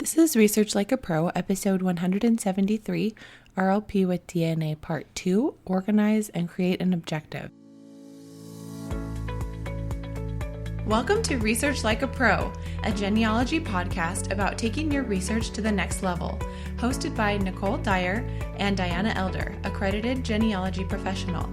This is Research Like a Pro, episode 173, RLP with DNA Part 2, Organize and Create an Objective. Welcome to Research Like a Pro, a genealogy podcast about taking your research to the next level, hosted by Nicole Dyer and Diana Elder, accredited genealogy professional.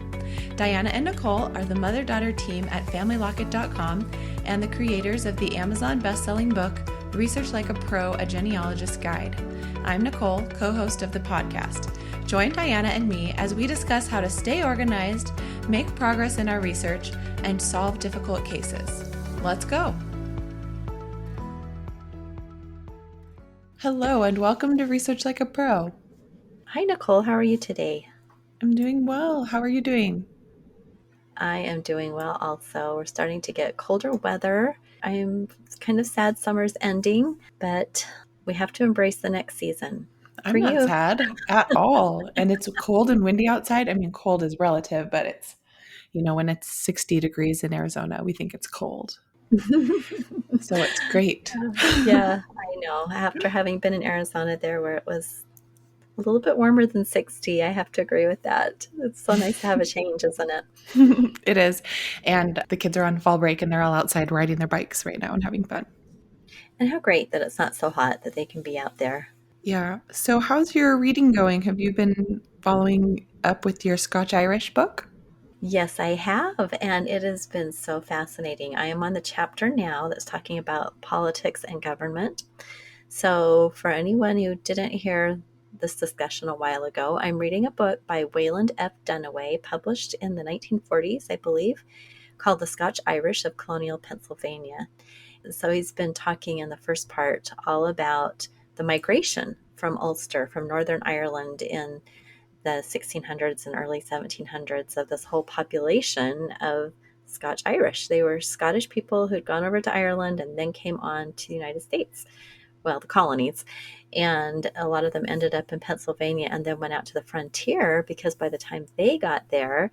Diana and Nicole are the mother-daughter team at FamilyLocket.com and the creators of the Amazon best-selling book, Research Like a Pro, A Genealogist's Guide. I'm Nicole, co-host of the podcast. Join Diana and me as we discuss how to stay organized, make progress in our research, and solve difficult cases. Let's go. Hello, and welcome to Research Like a Pro. Hi, Nicole. How are you today? I'm doing well. How are you doing? I am doing well also. We're starting to get colder weather. I'm kind of sad summer's ending, but we have to embrace the next season. I'm not sad at all. And it's cold and windy outside. I mean, cold is relative, but it's, when it's 60 degrees in Arizona, we think it's cold. So it's great. Yeah, I know. After having been in Arizona there where it was a little bit warmer than 60, I have to agree with that. It's so nice to have a change, isn't it? It is. And the kids are on fall break and they're all outside riding their bikes right now and having fun. And how great that it's not so hot that they can be out there. Yeah. So how's your reading going? Have you been following up with your Scotch-Irish book? Yes, I have, and it has been so fascinating. I am on the chapter now that's talking about politics and government. So for anyone who didn't hear this discussion a while ago, I'm reading a book by Wayland F. Dunaway, published in the 1940s, I believe, called The Scotch-Irish of Colonial Pennsylvania. So he's been talking in the first part all about the migration from Ulster, from Northern Ireland in the 1600s and early 1700s, of this whole population of Scotch-Irish. They were Scottish people who'd gone over to Ireland and then came on to the United States, well, the colonies. And a lot of them ended up in Pennsylvania and then went out to the frontier, because by the time they got there,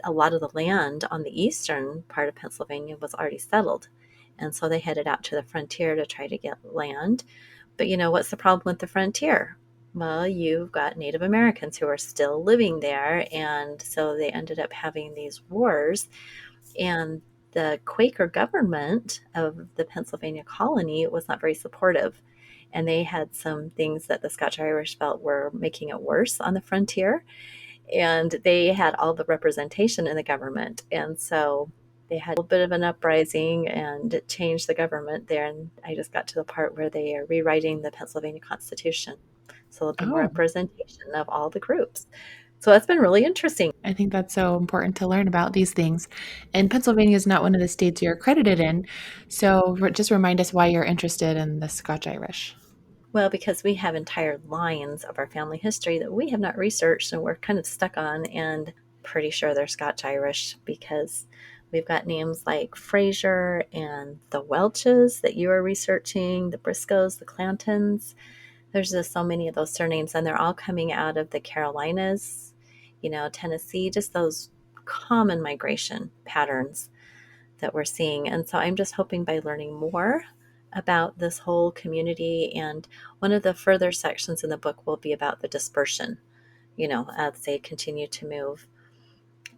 a lot of the land on the eastern part of Pennsylvania was already settled. And so they headed out to the frontier to try to get land. But what's the problem with the frontier? Well, you've got Native Americans who are still living there, and so they ended up having these wars. And the Quaker government of the Pennsylvania colony was not very supportive, and they had some things that the Scotch-Irish felt were making it worse on the frontier, and they had all the representation in the government, and so they had a little bit of an uprising and changed the government there. And I just got to the part where they are rewriting the Pennsylvania Constitution. So there'll be more representation of all the groups. So that's been really interesting. I think that's so important to learn about these things. And Pennsylvania is not one of the states you're accredited in. So just remind us why you're interested in the Scotch-Irish. Well, because we have entire lines of our family history that we have not researched and we're kind of stuck on, and pretty sure they're Scotch-Irish, because we've got names like Fraser and the Welches that you are researching, the Briscoes, the Clantons. There's just so many of those surnames, and they're all coming out of the Carolinas, Tennessee, just those common migration patterns that we're seeing. And so I'm just hoping by learning more about this whole community, and one of the further sections in the book will be about the dispersion, as they continue to move.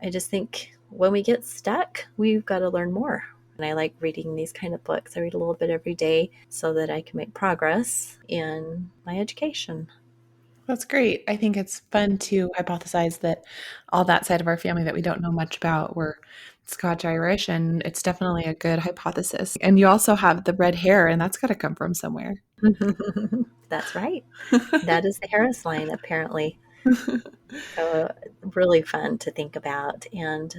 I just think when we get stuck, we've got to learn more. And I like reading these kind of books. I read a little bit every day so that I can make progress in my education. That's great. I think it's fun to hypothesize that all that side of our family that we don't know much about were Scotch-Irish, and it's definitely a good hypothesis. And you also have the red hair, and that's got to come from somewhere. That's right. That is the Harris line, apparently. So really fun to think about, and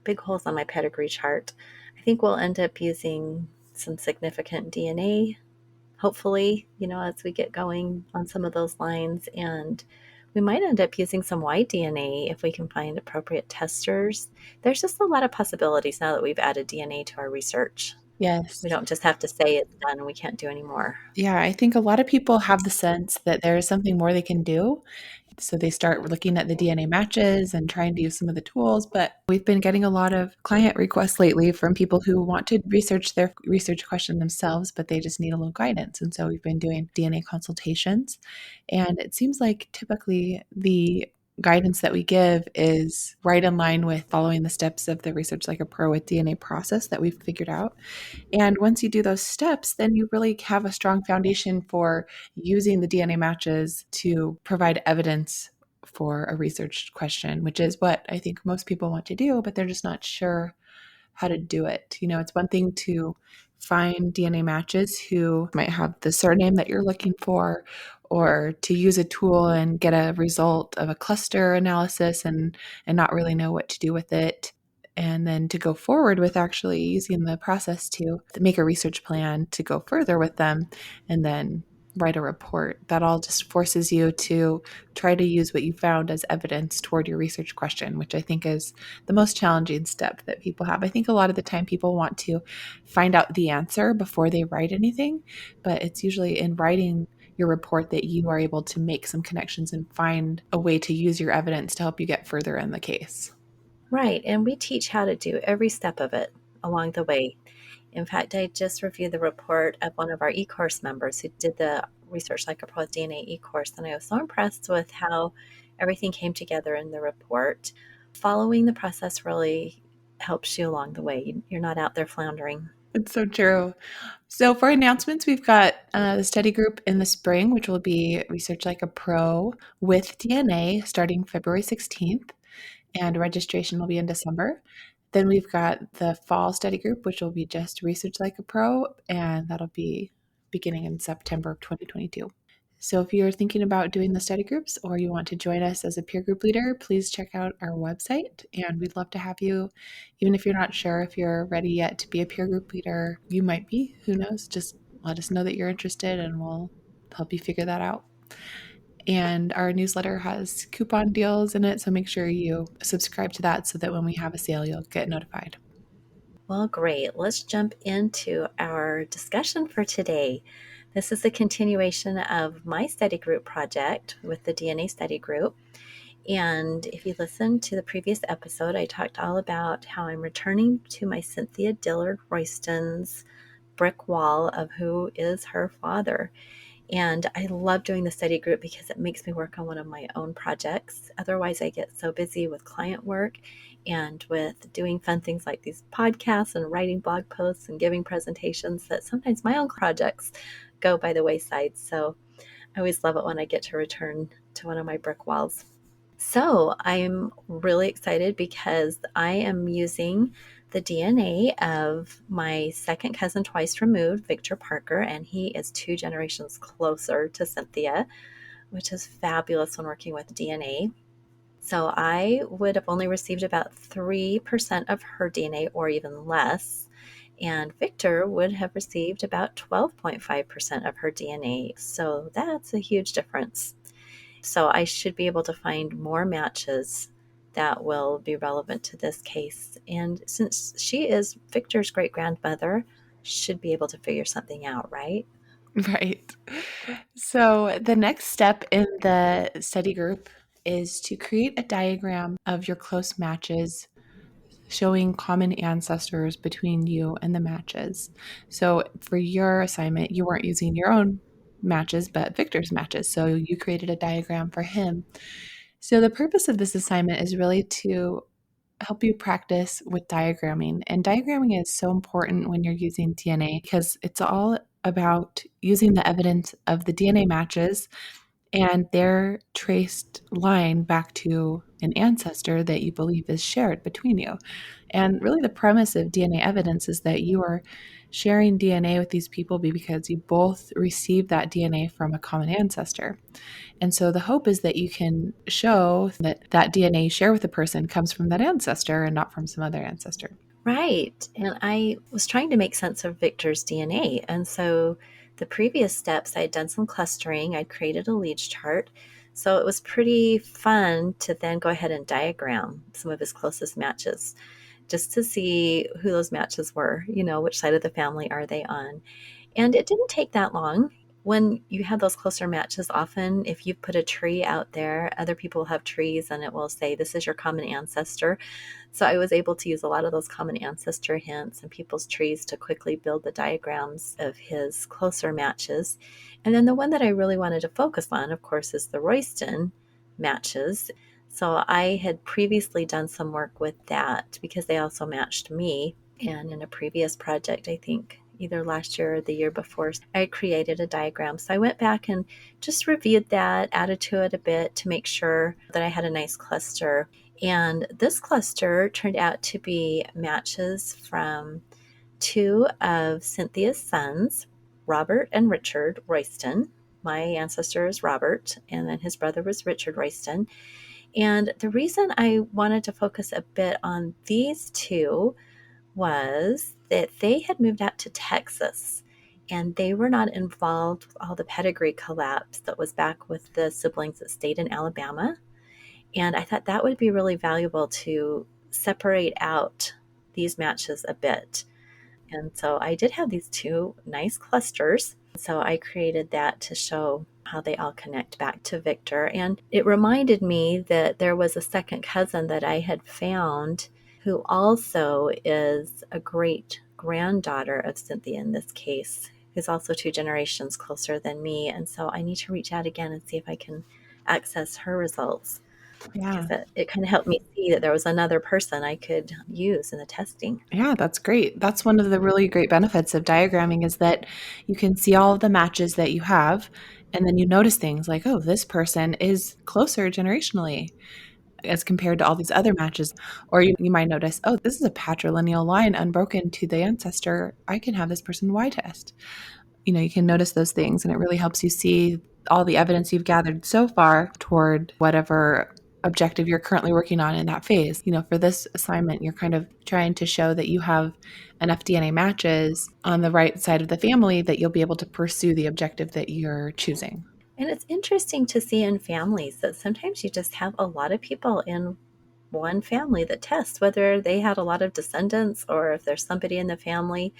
big holes on my pedigree chart. I think we'll end up using some significant DNA, hopefully, as we get going on some of those lines. And we might end up using some Y-DNA if we can find appropriate testers. There's just a lot of possibilities now that we've added DNA to our research. Yes. We don't just have to say it's done and we can't do anymore. Yeah, I think a lot of people have the sense that there is something more they can do. So they start looking at the DNA matches and trying to use some of the tools. But we've been getting a lot of client requests lately from people who want to research their research question themselves, but they just need a little guidance. And so we've been doing DNA consultations. And it seems like typically the guidance that we give is right in line with following the steps of the Research Like a Pro with DNA process that we've figured out. And once you do those steps, then you really have a strong foundation for using the DNA matches to provide evidence for a research question, which is what I think most people want to do, but they're just not sure how to do it. You know, it's one thing to find DNA matches who might have the surname that you're looking for, or to use a tool and get a result of a cluster analysis and not really know what to do with it. And then to go forward with actually using the process to make a research plan to go further with them and then write a report. That all just forces you to try to use what you found as evidence toward your research question, which I think is the most challenging step that people have. I think a lot of the time people want to find out the answer before they write anything, but it's usually in writing your report that you are able to make some connections and find a way to use your evidence to help you get further in the case. Right. And we teach how to do every step of it along the way. In fact, I just reviewed the report of one of our e-course members who did the Research Like a Pro DNA e-course, and I was so impressed with how everything came together in the report. Following the process really helps you along the way. You're not out there floundering. It's so true. So for announcements, we've got the study group in the spring, which will be Research Like a Pro with DNA starting February 16th, and registration will be in December. Then we've got the fall study group, which will be just Research Like a Pro, and that'll be beginning in September of 2022. So if you're thinking about doing the study groups or you want to join us as a peer group leader, please check out our website and we'd love to have you. Even if you're not sure if you're ready yet to be a peer group leader, you might be, who knows? Just let us know that you're interested and we'll help you figure that out. And our newsletter has coupon deals in it, so make sure you subscribe to that so that when we have a sale, you'll get notified. Well, great. Let's jump into our discussion for today. This is a continuation of my study group project with the DNA study group. And if you listened to the previous episode, I talked all about how I'm returning to my Cynthia Dillard Royston's brick wall of who is her father. And I love doing the study group because it makes me work on one of my own projects. Otherwise, I get so busy with client work and with doing fun things like these podcasts and writing blog posts and giving presentations that sometimes my own projects go by the wayside. So I always love it when I get to return to one of my brick walls. So I'm really excited because I am using the DNA of my second cousin twice removed, Victor Parker, and he is 2 generations closer to Cynthia, which is fabulous when working with DNA. So I would have only received about 3% of her DNA or even less, and Victor would have received about 12.5% of her DNA. So that's a huge difference. So I should be able to find more matches that will be relevant to this case. And since she is Victor's great grandmother, should be able to figure something out, right? Right. So the next step in the study group is to create a diagram of your close matches showing common ancestors between you and the matches. So for your assignment, you weren't using your own matches, but Victor's matches. So you created a diagram for him. So the purpose of this assignment is really to help you practice with diagramming. And diagramming is so important when you're using DNA because it's all about using the evidence of the DNA matches and their traced line back to an ancestor that you believe is shared between you. And really, the premise of DNA evidence is that you are sharing DNA with these people because you both received that DNA from a common ancestor. And so the hope is that you can show that that DNA you share with a person comes from that ancestor and not from some other ancestor. Right. And I was trying to make sense of Victor's DNA. And so the previous steps, I had done some clustering, I'd created a lead chart. So it was pretty fun to then go ahead and diagram some of his closest matches just to see who those matches were, which side of the family are they on. And it didn't take that long. When you have those closer matches, often if you put a tree out there, other people have trees and it will say, this is your common ancestor. So I was able to use a lot of those common ancestor hints and people's trees to quickly build the diagrams of his closer matches. And then the one that I really wanted to focus on, of course, is the Royston matches. So I had previously done some work with that because they also matched me. And in a previous project, I think either last year or the year before, I created a diagram. So I went back and just reviewed that, added to it a bit to make sure that I had a nice cluster. And this cluster turned out to be matches from two of Cynthia's sons, Robert and Richard Royston. My ancestor is Robert, and then his brother was Richard Royston. And the reason I wanted to focus a bit on these two was that they had moved out to Texas and they were not involved with all the pedigree collapse that was back with the siblings that stayed in Alabama. And I thought that would be really valuable to separate out these matches a bit. And so I did have these two nice clusters. So I created that to show how they all connect back to Victor. And it reminded me that there was a second cousin that I had found who also is a great granddaughter of Cynthia in this case, who's also 2 generations closer than me. And so I need to reach out again and see if I can access her results. Yeah. Because it kind of helped me see that there was another person I could use in the testing. Yeah, that's great. That's one of the really great benefits of diagramming is that you can see all of the matches that you have, and then you notice things like, oh, this person is closer generationally as compared to all these other matches. Or you might notice, oh, this is a patrilineal line unbroken to the ancestor. I can have this person Y test. You can notice those things, and it really helps you see all the evidence you've gathered so far toward whatever objective you're currently working on in that phase. For this assignment, you're kind of trying to show that you have enough DNA matches on the right side of the family that you'll be able to pursue the objective that you're choosing. And it's interesting to see in families that sometimes you just have a lot of people in one family that test, whether they had a lot of descendants or if there's somebody in the family,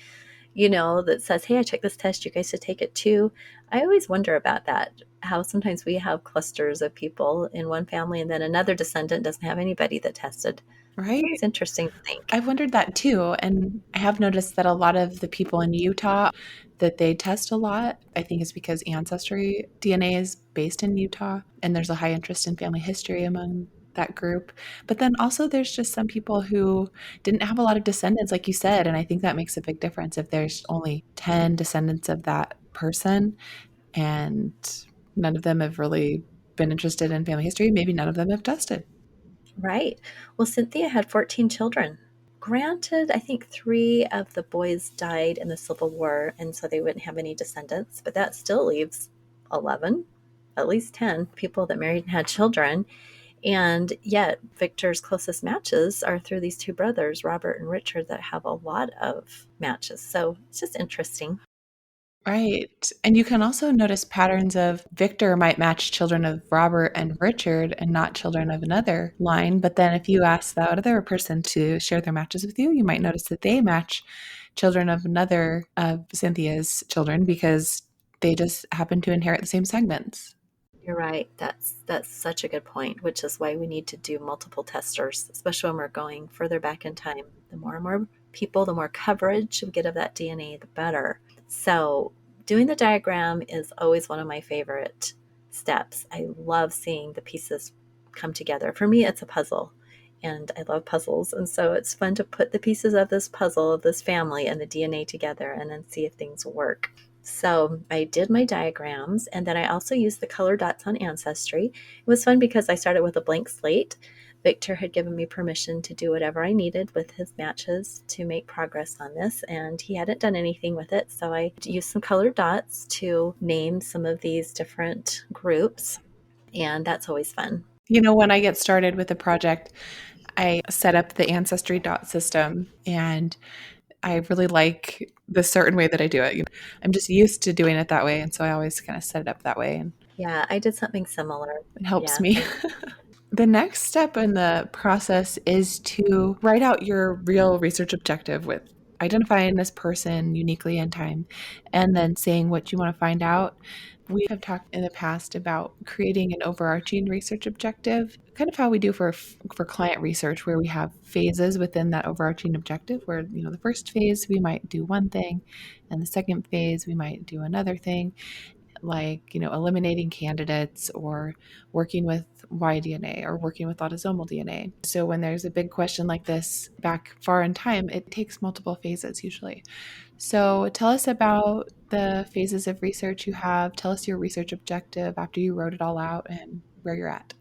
that says, hey, I took this test, you guys should take it too. I always wonder about that, how sometimes we have clusters of people in one family and then another descendant doesn't have anybody that tested. Right? It's interesting to think. I've wondered that too. And I have noticed that a lot of the people in Utah that they test a lot, I think is because ancestry DNA is based in Utah and there's a high interest in family history among that group. But then also there's just some people who didn't have a lot of descendants, like you said. And I think that makes a big difference if there's only 10 descendants of that person and none of them have really been interested in family history. Maybe none of them have tested. Right. Well, Cynthia had 14 children. Granted, I think 3 of the boys died in the Civil War, and so they wouldn't have any descendants, but that still leaves 11, at least 10 people that married and had children. And yet, Victor's closest matches are through these 2 brothers, Robert and Richard, that have a lot of matches. So it's just interesting. Right. And you can also notice patterns of Victor might match children of Robert and Richard and not children of another line. But then if you ask that other person to share their matches with you, you might notice that they match children of another of Cynthia's children because they just happen to inherit the same segments. You're right. That's such a good point, which is why we need to do multiple testers, especially when we're going further back in time. The more and more people, the more coverage we get of that DNA, the better. So doing the diagram is always one of my favorite steps. I love seeing the pieces come together. For me, it's a puzzle, and I love puzzles. And so it's fun to put the pieces of this puzzle, of this family, and the DNA together and then see if things work. So I did my diagrams, and then I also used the color dots on Ancestry. It was fun because I started with a blank slate. Victor had given me permission to do whatever I needed with his matches to make progress on this, and he hadn't done anything with it. So I used some colored dots to name some of these different groups, and that's always fun. When I get started with a project, I set up the Ancestry dot system, and I really like the certain way that I do it. I'm just used to doing it that way, and so I always kind of set it up that way, and Yeah, I did something similar. it helps Yeah, me. The next step in the process is to write out your real research objective with identifying this person uniquely in time and then saying what you want to find out. We have talked in the past about creating an overarching research objective, kind of how we do for client research, where we have phases within that overarching objective. Where the first phase we might do one thing, and the second phase we might do another thing, like eliminating candidates or working with Y-DNA or working with autosomal DNA. So when there's a big question like this back far in time, it takes multiple phases usually. So tell us about the phases of research you have. Tell us your research objective after you wrote it all out and where you're at.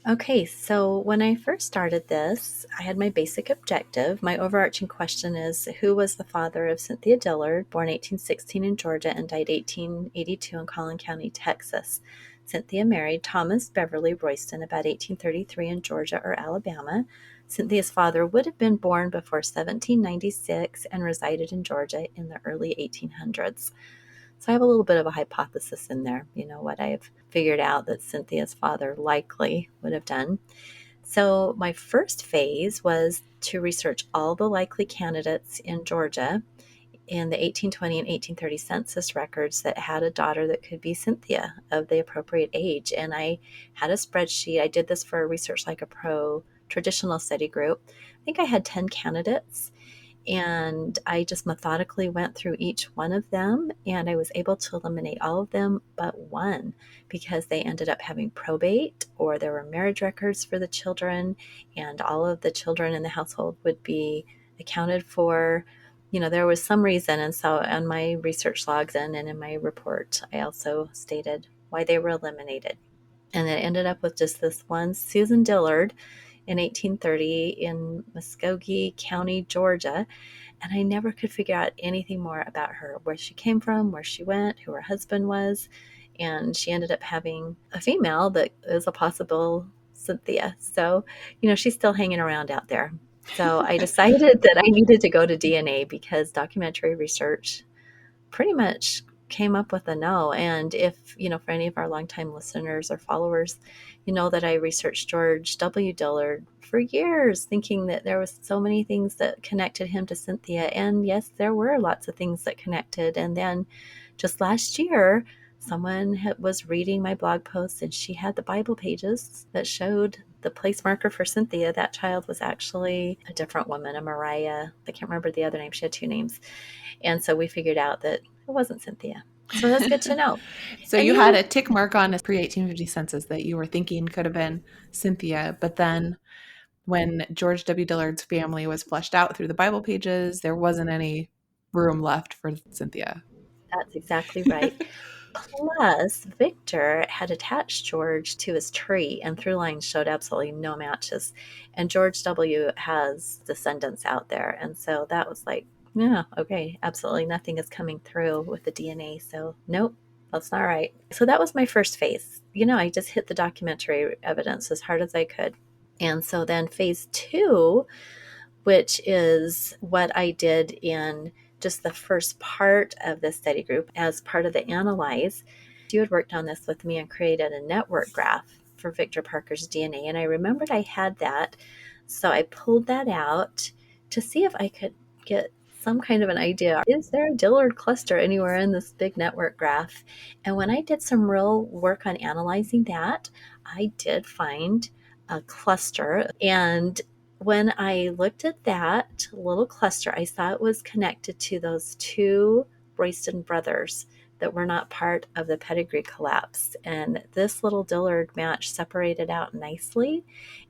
Okay, so when I first started this, I had my basic objective. My overarching question is, who was the father of Cynthia Dillard, born 1816 in Georgia and died 1882 in Collin County, Texas? Cynthia married Thomas Beverly Royston about 1833 in Georgia or Alabama. Cynthia's father would have been born before 1796 and resided in Georgia in the early 1800s. So I have a little bit of a hypothesis in there, what I've figured out that Cynthia's father likely would have done. So my first phase was to research all the likely candidates in Georgia in the 1820 and 1830 census records that had a daughter that could be Cynthia of the appropriate age. And I had a spreadsheet. I did this for a Research Like a Pro traditional study group. I think I had 10 candidates. And I just methodically went through each one of them, and I was able to eliminate all of them but one because they ended up having probate or there were marriage records for the children, and all of the children in the household would be accounted for. There was some reason. And so on my research logs and in my report, I also stated why they were eliminated. And it ended up with just this one, Susan Dillard, in 1830 in Muskogee County, Georgia. And I never could figure out anything more about her, where she came from, where she went, who her husband was. And she ended up having a female that is a possible Cynthia. So, she's still hanging around out there. So I decided that I needed to go to DNA because documentary research pretty much came up with a no. And if, for any of our longtime listeners or followers, that I researched George W. Dillard for years, thinking that there was so many things that connected him to Cynthia. And yes, there were lots of things that connected. And then just last year, someone was reading my blog post and she had the Bible pages that showed the place marker for Cynthia. That child was actually a different woman, a Mariah. I can't remember the other name. She had two names. And so we figured out that it wasn't Cynthia. So that's good to know. So And you had a tick mark on a pre-1850 census that you were thinking could have been Cynthia, but then when George W. Dillard's family was fleshed out through the Bible pages, there wasn't any room left for Cynthia. That's exactly right. Plus, Victor had attached George to his tree, and Throughline showed absolutely no matches. And George W. has descendants out there. And so that was like, yeah, okay, absolutely nothing is coming through with the DNA. So, nope, that's not right. So that was my first phase. I just hit the documentary evidence as hard as I could. And so then phase two, which is what I did in just the first part of the study group as part of the analyze. You had worked on this with me and created a network graph for Victor Parker's DNA. And I remembered I had that. So I pulled that out to see if I could get some kind of an idea. Is there a Dillard cluster anywhere in this big network graph? And when I did some real work on analyzing that, I did find a cluster. And when I looked at that little cluster, I saw it was connected to those two Royston brothers that were not part of the pedigree collapse. And this little Dillard match separated out nicely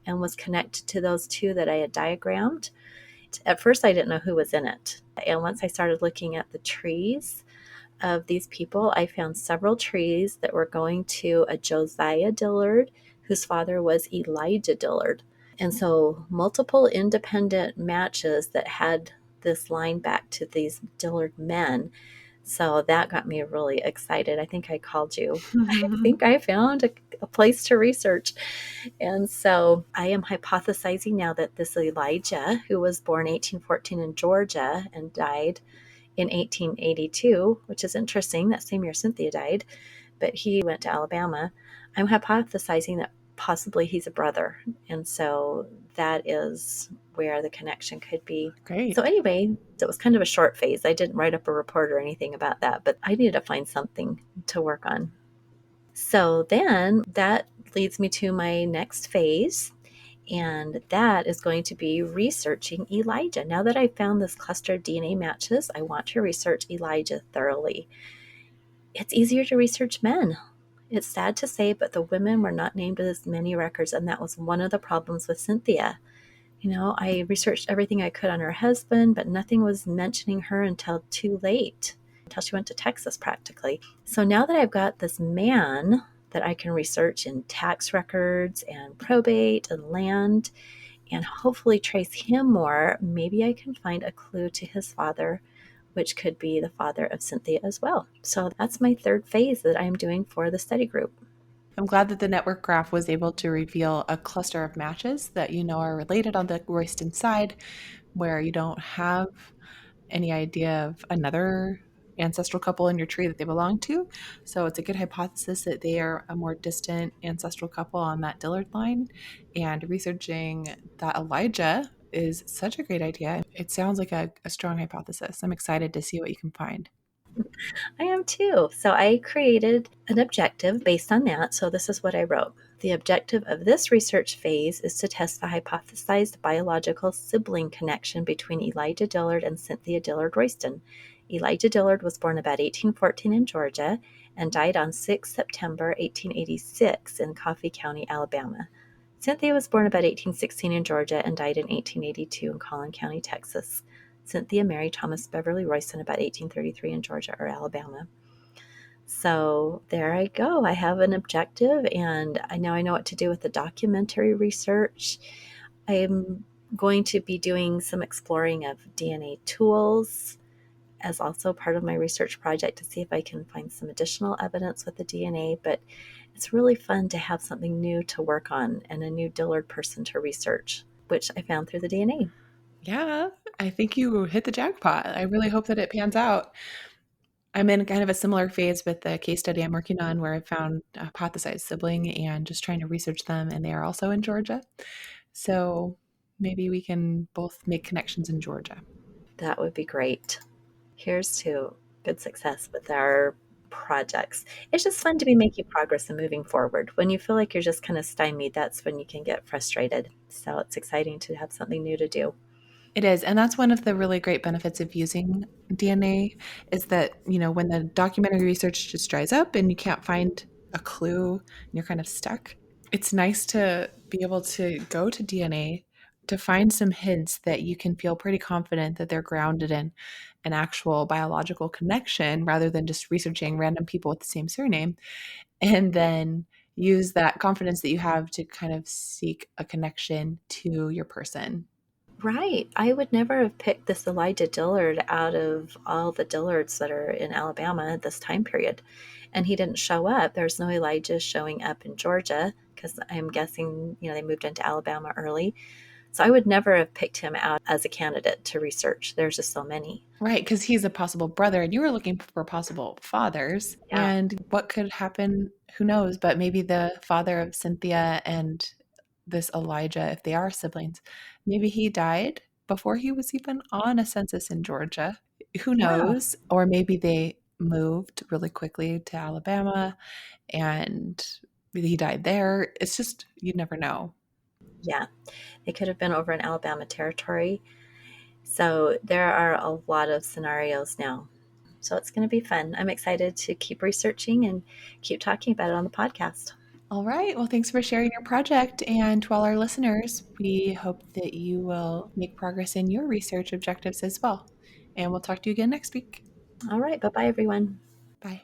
and was connected to those two that I had diagrammed. At first, I didn't know who was in it. And once I started looking at the trees of these people, I found several trees that were going to a Josiah Dillard, whose father was Elijah Dillard. And so multiple independent matches that had this line back to these Dillard men. So that got me really excited. I think I called you. I think I found a place to research. And so I am hypothesizing now that this Elijah, who was born 1814 in Georgia and died in 1882, which is interesting, that same year Cynthia died, but he went to Alabama. I'm hypothesizing that possibly he's a brother. And so that is where the connection could be. Great. So anyway, it was kind of a short phase. I didn't write up a report or anything about that, but I needed to find something to work on. So then that leads me to my next phase, and that is going to be researching Elijah. Now that I've found this cluster of DNA matches, I want to research Elijah thoroughly. It's easier to research men. It's sad to say, but the women were not named in as many records, and that was one of the problems with Cynthia. I researched everything I could on her husband, but nothing was mentioning her until too late, until she went to Texas practically. So now that I've got this man that I can research in tax records and probate and land and hopefully trace him more, maybe I can find a clue to his father, which could be the father of Cynthia as well. So that's my third phase that I'm doing for the study group. I'm glad that the network graph was able to reveal a cluster of matches that are related on the Royston side, where you don't have any idea of another ancestral couple in your tree that they belong to. So it's a good hypothesis that they are a more distant ancestral couple on that Dillard line. And researching that Elijah is such a great idea. It sounds like a strong hypothesis. I'm excited to see what you can find. I am too. So I created an objective based on that. So this is what I wrote. The objective of this research phase is to test the hypothesized biological sibling connection between Elijah Dillard and Cynthia Dillard Royston. Elijah Dillard was born about 1814 in Georgia and died on 6 September 1886 in Coffee County, Alabama. Cynthia was born about 1816 in Georgia and died in 1882 in Collin County, Texas. Cynthia married Thomas Beverly Royston about 1833 in Georgia or Alabama. So there I go. I have an objective, and I know what to do with the documentary research. I'm going to be doing some exploring of DNA tools as also part of my research project to see if I can find some additional evidence with the DNA. But it's really fun to have something new to work on and a new Dillard person to research, which I found through the DNA. Yeah, I think you hit the jackpot. I really hope that it pans out. I'm in kind of a similar phase with the case study I'm working on where I found a hypothesized sibling and just trying to research them, and they are also in Georgia. So maybe we can both make connections in Georgia. That would be great. Here's to good success with our projects. It's just fun to be making progress and moving forward. When you feel like you're just kind of stymied, that's when you can get frustrated. So it's exciting to have something new to do. It is. And that's one of the really great benefits of using DNA is that, when the documentary research just dries up and you can't find a clue and you're kind of stuck, it's nice to be able to go to DNA to find some hints that you can feel pretty confident that they're grounded in an actual biological connection rather than just researching random people with the same surname, and then use that confidence that you have to kind of seek a connection to your person. Right. I would never have picked this Elijah Dillard out of all the Dillards that are in Alabama at this time period. And he didn't show up. There's no Elijah showing up in Georgia because I'm guessing, they moved into Alabama early. So I would never have picked him out as a candidate to research. There's just so many. Right, because he's a possible brother, and you were looking for possible fathers. Yeah. And what could happen, who knows? But maybe the father of Cynthia and this Elijah, if they are siblings, maybe he died before he was even on a census in Georgia. Who knows? Or maybe they moved really quickly to Alabama and he died there. It's just, you never know. Yeah. They could have been over in Alabama territory. So there are a lot of scenarios now. So it's going to be fun. I'm excited to keep researching and keep talking about it on the podcast. All right. Well, thanks for sharing your project. And to all our listeners, we hope that you will make progress in your research objectives as well. And we'll talk to you again next week. All right. Bye-bye, everyone. Bye.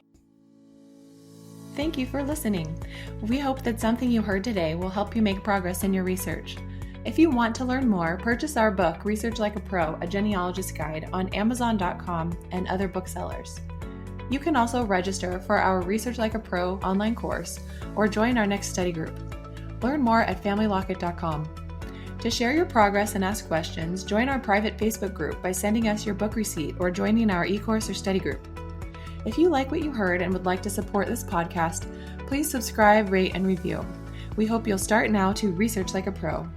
Thank you for listening. We hope that something you heard today will help you make progress in your research. If you want to learn more, purchase our book, Research Like a Pro, A Genealogist Guide, on Amazon.com and other booksellers. You can also register for our Research Like a Pro online course or join our next study group. Learn more at FamilyLocket.com. To share your progress and ask questions, join our private Facebook group by sending us your book receipt or joining our e-course or study group. If you like what you heard and would like to support this podcast, please subscribe, rate, and review. We hope you'll start now to research like a pro.